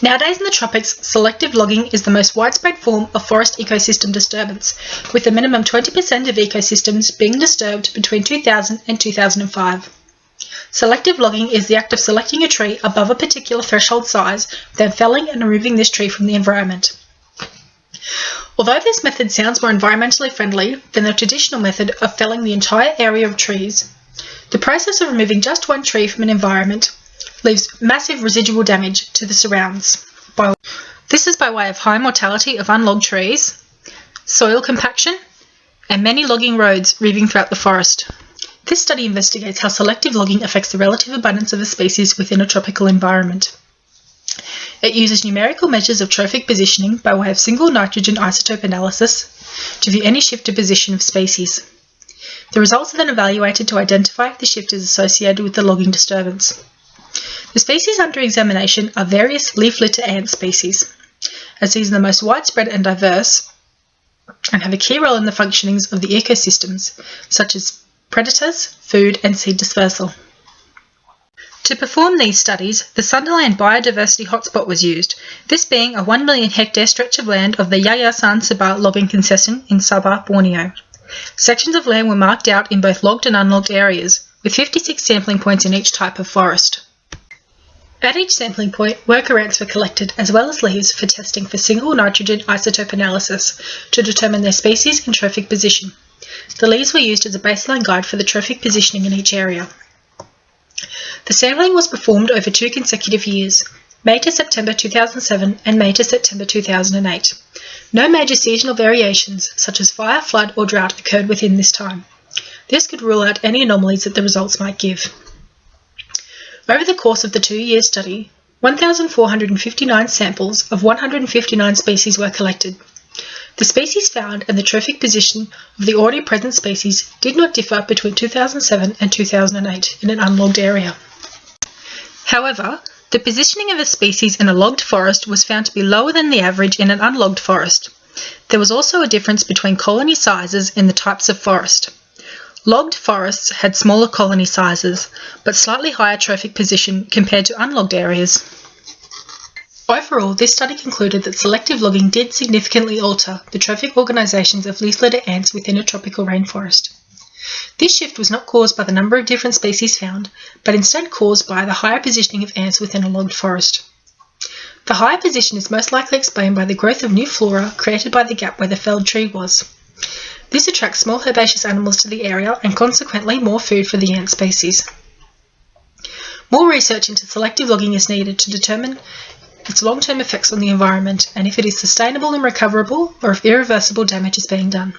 Nowadays in the tropics, selective logging is the most widespread form of forest ecosystem disturbance, with a minimum 20% of ecosystems being disturbed between 2000 and 2005. Selective logging is the act of selecting a tree above a particular threshold size, then felling and removing this tree from the environment. Although this method sounds more environmentally friendly than the traditional method of felling the entire area of trees, the process of removing just one tree from an environment leaves massive residual damage to the surrounds. This is by way of high mortality of unlogged trees, soil compaction, and many logging roads reaving throughout the forest. This study investigates how selective logging affects the relative abundance of a species within a tropical environment. It uses numerical measures of trophic positioning by way of single nitrogen isotope analysis to view any shift of position of species. The results are then evaluated to identify if the shift is associated with the logging disturbance. The species under examination are various leaf litter ant species, as these are the most widespread and diverse and have a key role in the functionings of the ecosystems, such as predators, food and seed dispersal. To perform these studies, the Sunderland Biodiversity Hotspot was used, this being a 1 million hectare stretch of land of the Yayasan Sabah logging concession in Sabah, Borneo. Sections of land were marked out in both logged and unlogged areas, with 56 sampling points in each type of forest. At each sampling point, worker ants were collected, as well as leaves, for testing for single nitrogen isotope analysis to determine their species and trophic position. The leaves were used as a baseline guide for the trophic positioning in each area. The sampling was performed over 2 consecutive years, May to September 2007 and May to September 2008. No major seasonal variations, such as fire, flood or drought, occurred within this time. This could rule out any anomalies that the results might give. Over the course of the 2-year study, 1,459 samples of 159 species were collected. The species found and the trophic position of the already present species did not differ between 2007 and 2008 in an unlogged area. However, the positioning of a species in a logged forest was found to be lower than the average in an unlogged forest. There was also a difference between colony sizes in the types of forest. Logged forests had smaller colony sizes, but slightly higher trophic position compared to unlogged areas. Overall, this study concluded that selective logging did significantly alter the trophic organisations of leaf litter ants within a tropical rainforest. This shift was not caused by the number of different species found, but instead caused by the higher positioning of ants within a logged forest. The higher position is most likely explained by the growth of new flora created by the gap where the felled tree was. This attracts small herbaceous animals to the area and consequently more food for the ant species. More research into selective logging is needed to determine its long-term effects on the environment and if it is sustainable and recoverable or if irreversible damage is being done.